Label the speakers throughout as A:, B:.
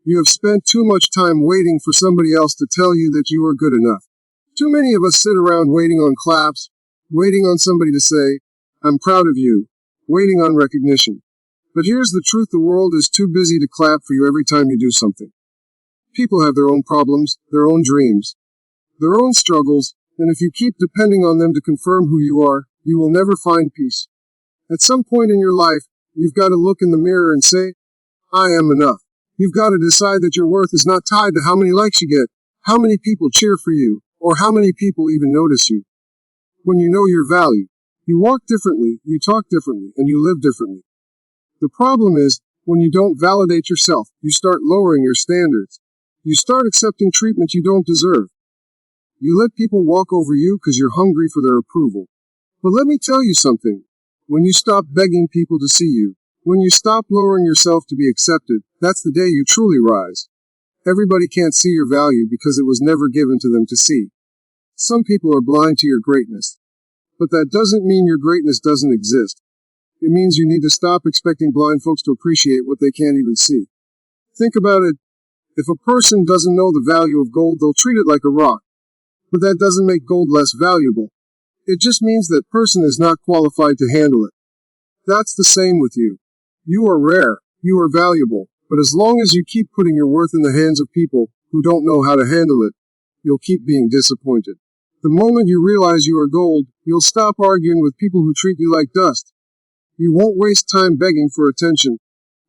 A: You have spent too much time waiting for somebody else to tell you that you are good enough. Too many of us sit around waiting on claps, waiting on somebody to say, "I'm proud of you," waiting on recognition. But here's the truth: the world is too busy to clap for you every time you do something. People have their own problems, their own dreams, their own struggles, and if you keep depending on them to confirm who you are, you will never find peace. At some point in your life, you've got to look in the mirror and say, "I am enough." You've got to decide that your worth is not tied to how many likes you get, how many people cheer for you, or how many people even notice you. When you know your value, you walk differently, you talk differently, and you live differently. The problem is, when you don't validate yourself, you start lowering your standards. You start accepting treatment you don't deserve. You let people walk over you because you're hungry for their approval. But let me tell you something. When you stop begging people to see you, when you stop lowering yourself to be accepted, that's the day you truly rise. Everybody can't see your value because it was never given to them to see. Some people are blind to your greatness. But that doesn't mean your greatness doesn't exist. It means you need to stop expecting blind folks to appreciate what they can't even see. Think about it. If a person doesn't know the value of gold, they'll treat it like a rock. But that doesn't make gold less valuable. It just means that person is not qualified to handle it. That's the same with you. You are rare, you are valuable, but as long as you keep putting your worth in the hands of people who don't know how to handle it, you'll keep being disappointed. The moment you realize you are gold, you'll stop arguing with people who treat you like dust. You won't waste time begging for attention,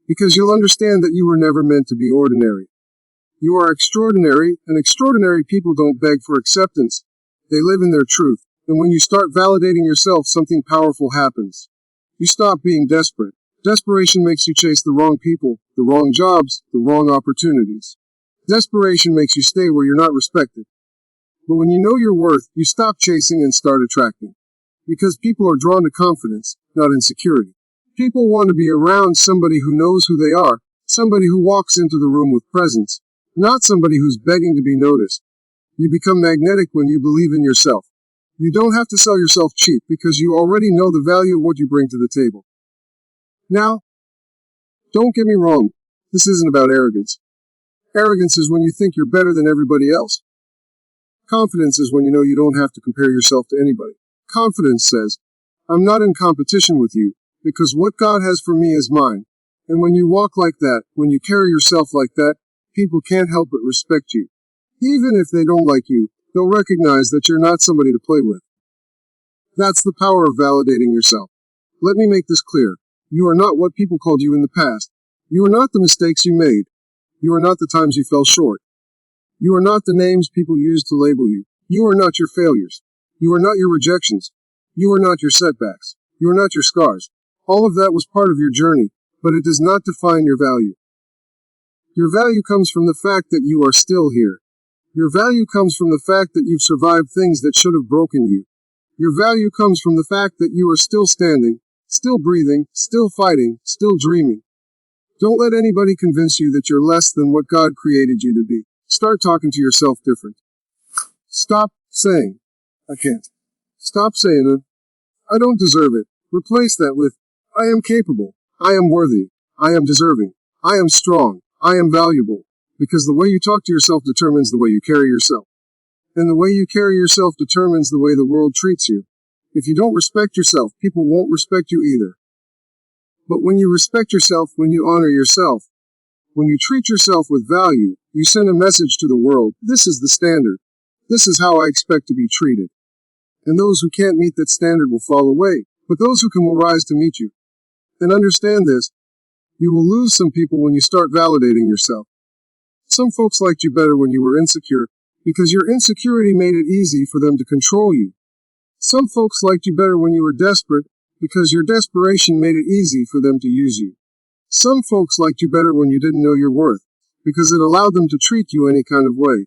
A: because you'll understand that you were never meant to be ordinary. You are extraordinary, and extraordinary people don't beg for acceptance. They live in their truth, and when you start validating yourself, something powerful happens. You stop being desperate. Desperation makes you chase the wrong people, the wrong jobs, the wrong opportunities. Desperation makes you stay where you're not respected. But when you know your worth, you stop chasing and start attracting. Because people are drawn to confidence, not insecurity. People want to be around somebody who knows who they are, somebody who walks into the room with presence, not somebody who's begging to be noticed. You become magnetic when you believe in yourself. You don't have to sell yourself cheap because you already know the value of what you bring to the table. Now, don't get me wrong, this isn't about arrogance. Arrogance is when you think you're better than everybody else. Confidence is when you know you don't have to compare yourself to anybody. Confidence says, "I'm not in competition with you, because what God has for me is mine." And when you walk like that, when you carry yourself like that, people can't help but respect you. Even if they don't like you, they'll recognize that you're not somebody to play with. That's the power of validating yourself. Let me make this clear. You are not what people called you in the past. You are not the mistakes you made. You are not the times you fell short. You are not the names people used to label you. You are not your failures. You are not your rejections. You are not your setbacks. You are not your scars. All of that was part of your journey, but it does not define your value. Your value comes from the fact that you are still here. Your value comes from the fact that you've survived things that should have broken you. Your value comes from the fact that you are still standing, still breathing, still fighting, still dreaming. Don't let anybody convince you that you're less than what God created you to be. Start talking to yourself different. Stop saying, "I can't." Stop saying, "I don't deserve it." Replace that with, "I am capable. I am worthy. I am deserving. I am strong. I am valuable." Because the way you talk to yourself determines the way you carry yourself. And the way you carry yourself determines the way the world treats you. If you don't respect yourself, people won't respect you either. But when you respect yourself, when you honor yourself, when you treat yourself with value, you send a message to the world: this is the standard. This is how I expect to be treated. And those who can't meet that standard will fall away, but those who can will rise to meet you. And understand this, you will lose some people when you start validating yourself. Some folks liked you better when you were insecure, because your insecurity made it easy for them to control you. Some folks liked you better when you were desperate, because your desperation made it easy for them to use you. Some folks liked you better when you didn't know your worth, because it allowed them to treat you any kind of way.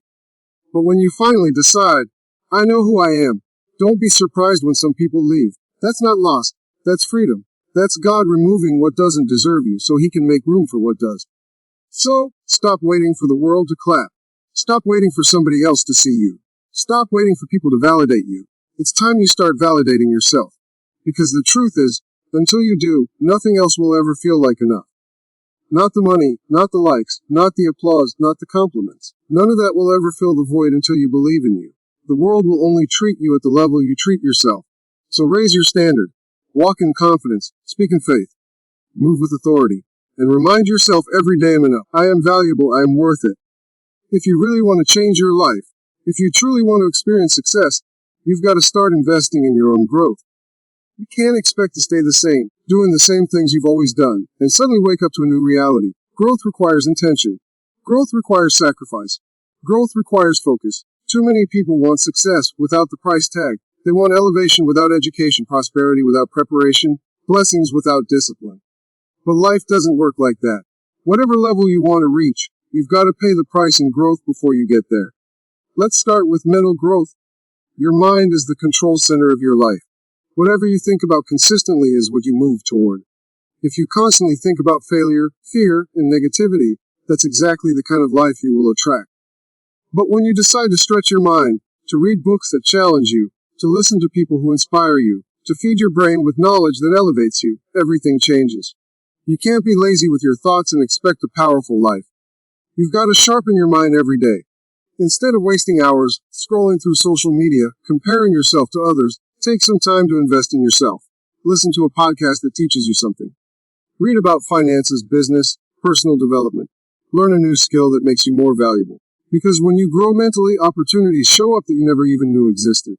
A: But when you finally decide, "I know who I am," don't be surprised when some people leave. That's not loss. That's freedom. That's God removing what doesn't deserve you so He can make room for what does. So, stop waiting for the world to clap. Stop waiting for somebody else to see you. Stop waiting for people to validate you. It's time you start validating yourself. Because the truth is, until you do, nothing else will ever feel like enough. Not the money, not the likes, not the applause, not the compliments. None of that will ever fill the void until you believe in you. The world will only treat you at the level you treat yourself. So raise your standard. Walk in confidence. Speak in faith. Move with authority. And remind yourself every day I'm enough. I am valuable. I am worth it. If you really want to change your life, if you truly want to experience success, you've got to start investing in your own growth. You can't expect to stay the same, doing the same things you've always done, and suddenly wake up to a new reality. Growth requires intention. Growth requires sacrifice. Growth requires focus. Too many people want success without the price tag. They want elevation without education, prosperity without preparation, blessings without discipline. But life doesn't work like that. Whatever level you want to reach, you've got to pay the price in growth before you get there. Let's start with mental growth. Your mind is the control center of your life. Whatever you think about consistently is what you move toward. If you constantly think about failure, fear, and negativity, that's exactly the kind of life you will attract. But when you decide to stretch your mind, to read books that challenge you, to listen to people who inspire you, to feed your brain with knowledge that elevates you, everything changes. You can't be lazy with your thoughts and expect a powerful life. You've got to sharpen your mind every day. Instead of wasting hours scrolling through social media, comparing yourself to others, take some time to invest in yourself. Listen to a podcast that teaches you something. Read about finances, business, personal development. Learn a new skill that makes you more valuable. Because when you grow mentally, opportunities show up that you never even knew existed.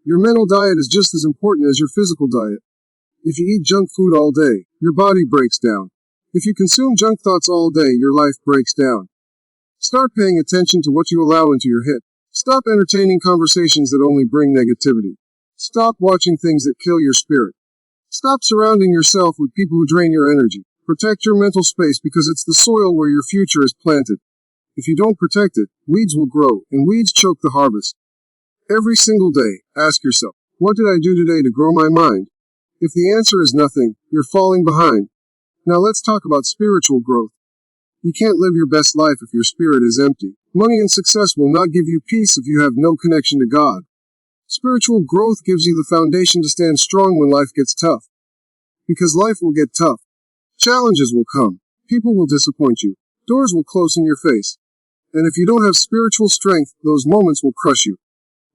A: Your mental diet is just as important as your physical diet. If you eat junk food all day, your body breaks down. If you consume junk thoughts all day, your life breaks down. Start paying attention to what you allow into your head. Stop entertaining conversations that only bring negativity. Stop watching things that kill your spirit. Stop surrounding yourself with people who drain your energy. Protect your mental space because it's the soil where your future is planted. If you don't protect it, weeds will grow, and weeds choke the harvest. Every single day, ask yourself, what did I do today to grow my mind? If the answer is nothing, you're falling behind. Now let's talk about spiritual growth. You can't live your best life if your spirit is empty. Money and success will not give you peace if you have no connection to God. Spiritual growth gives you the foundation to stand strong when life gets tough. Because life will get tough. Challenges will come. People will disappoint you. Doors will close in your face. And if you don't have spiritual strength, those moments will crush you.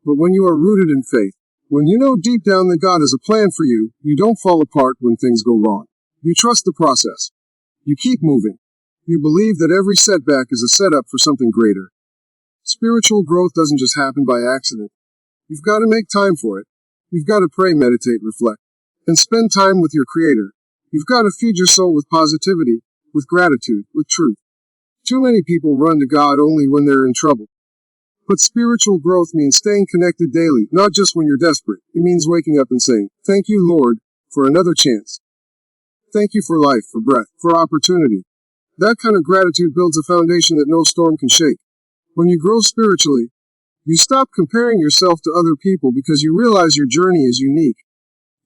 A: But when you are rooted in faith, when you know deep down that God has a plan for you, you don't fall apart when things go wrong. You trust the process. You keep moving. You believe that every setback is a setup for something greater. Spiritual growth doesn't just happen by accident. You've got to make time for it. You've got to pray, meditate, reflect, and spend time with your Creator. You've got to feed your soul with positivity, with gratitude, with truth. Too many people run to God only when they're in trouble. But spiritual growth means staying connected daily, not just when you're desperate. It means waking up and saying, "Thank you, Lord, for another chance. Thank you for life, for breath, for opportunity." That kind of gratitude builds a foundation that no storm can shake. When you grow spiritually, you stop comparing yourself to other people because you realize your journey is unique.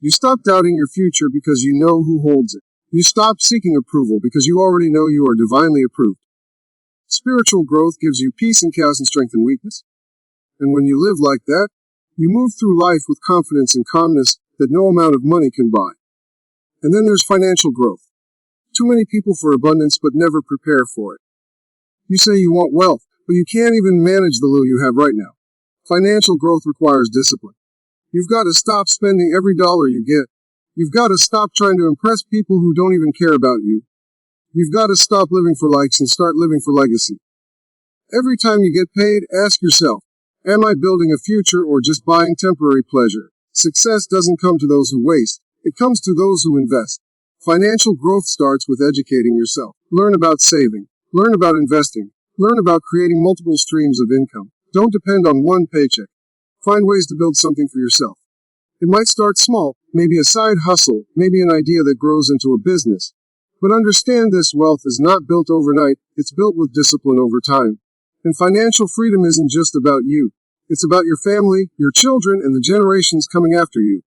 A: You stop doubting your future because you know who holds it. You stop seeking approval because you already know you are divinely approved. Spiritual growth gives you peace in chaos and strength in weakness. And when you live like that, you move through life with confidence and calmness that no amount of money can buy. And then there's financial growth. Too many people for abundance but never prepare for it. You say you want wealth, but you can't even manage the little you have right now. Financial growth requires discipline. You've got to stop spending every dollar you get. You've got to stop trying to impress people who don't even care about you. You've got to stop living for likes and start living for legacy. Every time you get paid, ask yourself, am I building a future or just buying temporary pleasure? Success doesn't come to those who waste. It comes to those who invest. Financial growth starts with educating yourself. Learn about saving. Learn about investing. Learn about creating multiple streams of income. Don't depend on one paycheck. Find ways to build something for yourself. It might start small, maybe a side hustle, maybe an idea that grows into a business. But understand this wealth is not built overnight, it's built with discipline over time. And financial freedom isn't just about you. It's about your family, your children, and the generations coming after you.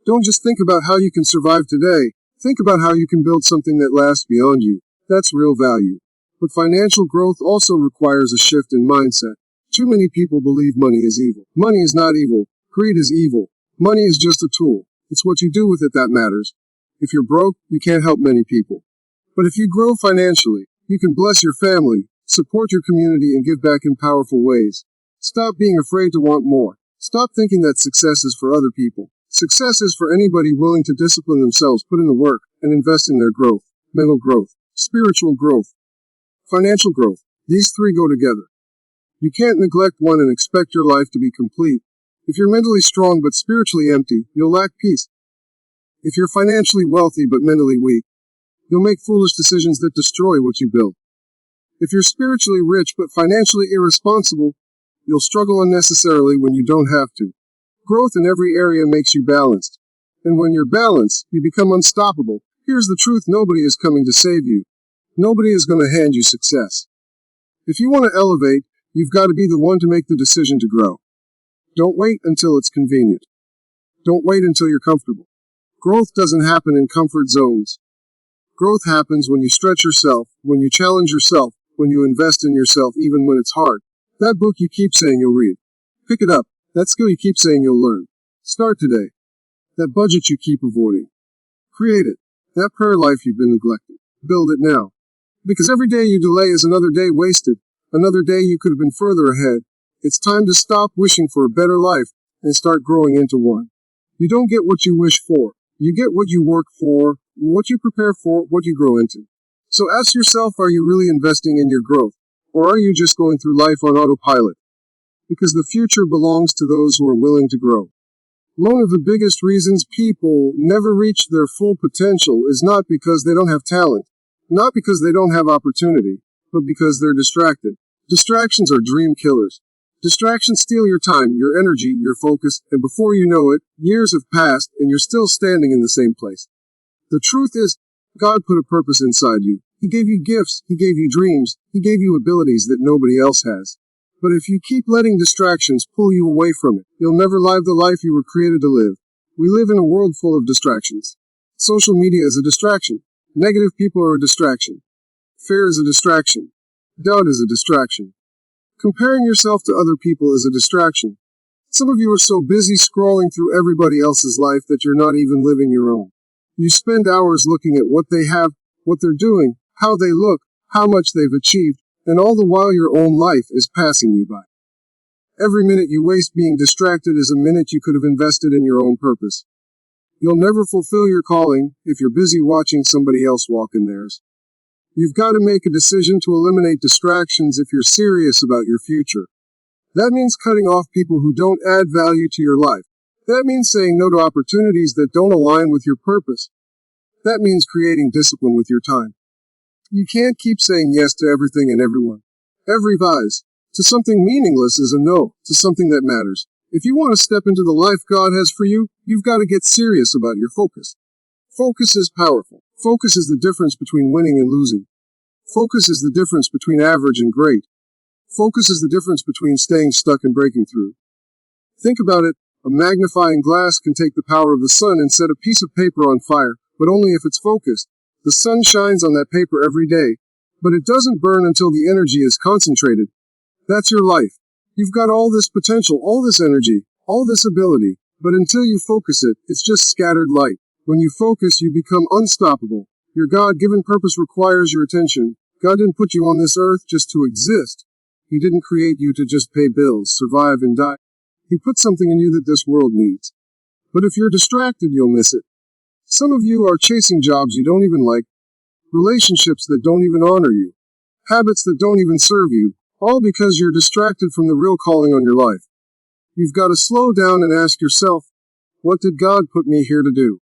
A: Don't just think about how you can survive today. Think about how you can build something that lasts beyond you. That's real value. But financial growth also requires a shift in mindset. Too many people believe money is evil. Money is not evil. Greed is evil. Money is just a tool. It's what you do with it that matters. If you're broke, you can't help many people. But if you grow financially, you can bless your family, support your community, and give back in powerful ways. Stop being afraid to want more. Stop thinking that success is for other people. Success is for anybody willing to discipline themselves, put in the work, and invest in their growth. Mental growth, spiritual growth, financial growth. These three go together. You can't neglect one and expect your life to be complete. If you're mentally strong but spiritually empty, you'll lack peace. If you're financially wealthy but mentally weak, you'll make foolish decisions that destroy what you build. If you're spiritually rich but financially irresponsible, you'll struggle unnecessarily when you don't have to. Growth in every area makes you balanced. And when you're balanced, you become unstoppable. Here's the truth: nobody is coming to save you. Nobody is going to hand you success. If you want to elevate, you've got to be the one to make the decision to grow. Don't wait until it's convenient. Don't wait until you're comfortable. Growth doesn't happen in comfort zones. Growth happens when you stretch yourself, when you challenge yourself, when you invest in yourself even when it's hard. That book you keep saying you'll read, pick it up. That skill you keep saying you'll learn, start today. That budget you keep avoiding, create it. That prayer life you've been neglecting, build it now. Because every day you delay is another day wasted, another day you could have been further ahead. It's time to stop wishing for a better life and start growing into one. You don't get what you wish for. You get what you work for, what you prepare for, what you grow into. So ask yourself, are you really investing in your growth? Or are you just going through life on autopilot? Because the future belongs to those who are willing to grow. One of the biggest reasons people never reach their full potential is not because they don't have talent, not because they don't have opportunity, but because they're distracted. Distractions are dream killers. Distractions steal your time, your energy, your focus, and before you know it, years have passed and you're still standing in the same place. The truth is, God put a purpose inside you. He gave you gifts, He gave you dreams, He gave you abilities that nobody else has. But if you keep letting distractions pull you away from it, you'll never live the life you were created to live. We live in a world full of distractions. Social media is a distraction. Negative people are a distraction. Fear is a distraction. Doubt is a distraction. Comparing yourself to other people is a distraction. Some of you are so busy scrolling through everybody else's life that you're not even living your own. You spend hours looking at what they have, what they're doing, how they look, how much they've achieved, and all the while your own life is passing you by. Every minute you waste being distracted is a minute you could have invested in your own purpose. You'll never fulfill your calling if you're busy watching somebody else walk in theirs. You've got to make a decision to eliminate distractions if you're serious about your future. That means cutting off people who don't add value to your life. That means saying no to opportunities that don't align with your purpose. That means creating discipline with your time. You can't keep saying yes to everything and everyone. Every advice to something meaningless is a no to something that matters. If you want to step into the life God has for you, you've got to get serious about your focus. Focus is powerful. Focus is the difference between winning and losing. Focus is the difference between average and great. Focus is the difference between staying stuck and breaking through. Think about it. A magnifying glass can take the power of the sun and set a piece of paper on fire, but only if it's focused. The sun shines on that paper every day, but it doesn't burn until the energy is concentrated. That's your life. You've got all this potential, all this energy, all this ability, but until you focus it, it's just scattered light. When you focus, you become unstoppable. Your God-given purpose requires your attention. God didn't put you on this earth just to exist. He didn't create you to just pay bills, survive, and die. He put something in you that this world needs. But if you're distracted, you'll miss it. Some of you are chasing jobs you don't even like, relationships that don't even honor you, habits that don't even serve you, all because you're distracted from the real calling on your life. You've got to slow down and ask yourself, what did God put me here to do?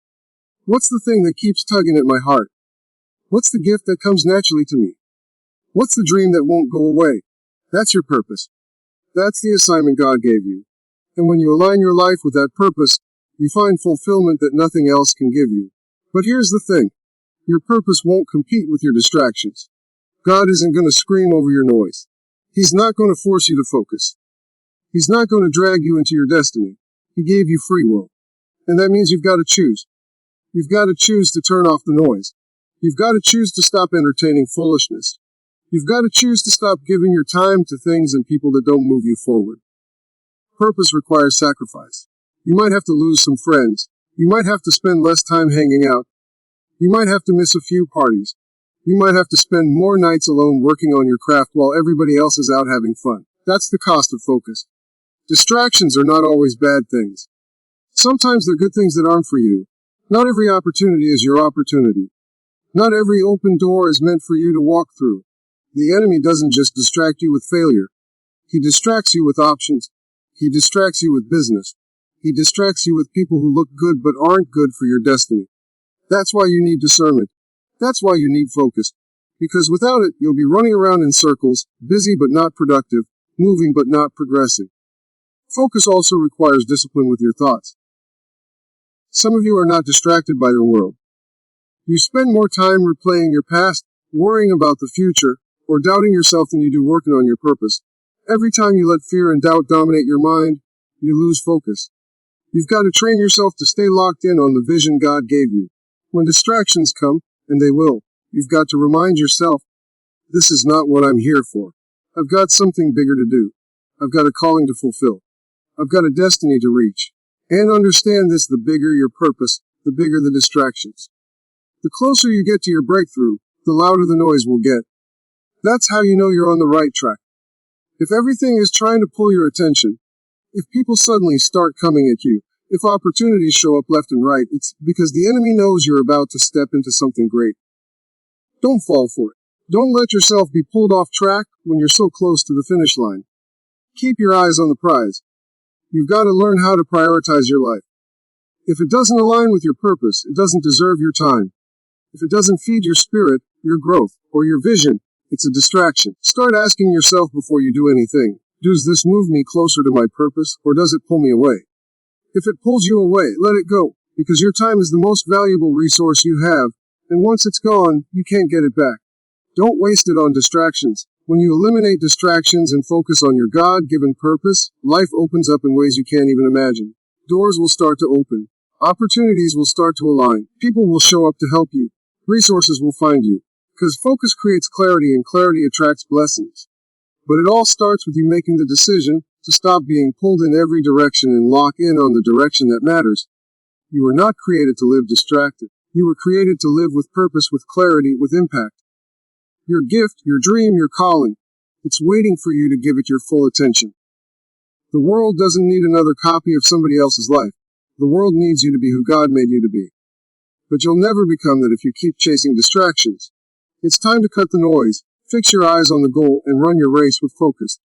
A: What's the thing that keeps tugging at my heart? What's the gift that comes naturally to me? What's the dream that won't go away? That's your purpose. That's the assignment God gave you. And when you align your life with that purpose, you find fulfillment that nothing else can give you. But here's the thing. Your purpose won't compete with your distractions. God isn't going to scream over your noise. He's not going to force you to focus. He's not going to drag you into your destiny. He gave you free will. And that means you've got to choose. You've got to choose to turn off the noise. You've got to choose to stop entertaining foolishness. You've got to choose to stop giving your time to things and people that don't move you forward. Purpose requires sacrifice. You might have to lose some friends. You might have to spend less time hanging out. You might have to miss a few parties. You might have to spend more nights alone working on your craft while everybody else is out having fun. That's the cost of focus. Distractions are not always bad things. Sometimes they're good things that aren't for you. Not every opportunity is your opportunity. Not every open door is meant for you to walk through. The enemy doesn't just distract you with failure. He distracts you with options. He distracts you with business. He distracts you with people who look good but aren't good for your destiny. That's why you need discernment. That's why you need focus. Because without it, you'll be running around in circles, busy but not productive, moving but not progressing. Focus also requires discipline with your thoughts. Some of you are not distracted by the world. You spend more time replaying your past, worrying about the future, or doubting yourself than you do working on your purpose. Every time you let fear and doubt dominate your mind, you lose focus. You've got to train yourself to stay locked in on the vision God gave you. When distractions come, and they will, you've got to remind yourself, this is not what I'm here for. I've got something bigger to do. I've got a calling to fulfill. I've got a destiny to reach. And understand this, the bigger your purpose, the bigger the distractions. The closer you get to your breakthrough, the louder the noise will get. That's how you know you're on the right track. If everything is trying to pull your attention, if people suddenly start coming at you, if opportunities show up left and right, it's because the enemy knows you're about to step into something great. Don't fall for it. Don't let yourself be pulled off track when you're so close to the finish line. Keep your eyes on the prize. You've got to learn how to prioritize your life. If it doesn't align with your purpose, it doesn't deserve your time. If it doesn't feed your spirit, your growth, or your vision, it's a distraction. Start asking yourself before you do anything, does this move me closer to my purpose, or does it pull me away? If it pulls you away, let it go, because your time is the most valuable resource you have, and once it's gone, you can't get it back. Don't waste it on distractions. When you eliminate distractions and focus on your God-given purpose, life opens up in ways you can't even imagine. Doors will start to open. Opportunities will start to align. People will show up to help you. Resources will find you. Because focus creates clarity and clarity attracts blessings. But it all starts with you making the decision to stop being pulled in every direction and lock in on the direction that matters. You were not created to live distracted. You were created to live with purpose, with clarity, with impact. Your gift, your dream, your calling, it's waiting for you to give it your full attention. The world doesn't need another copy of somebody else's life. The world needs you to be who God made you to be. But you'll never become that if you keep chasing distractions. It's time to cut the noise, fix your eyes on the goal, and run your race with focus.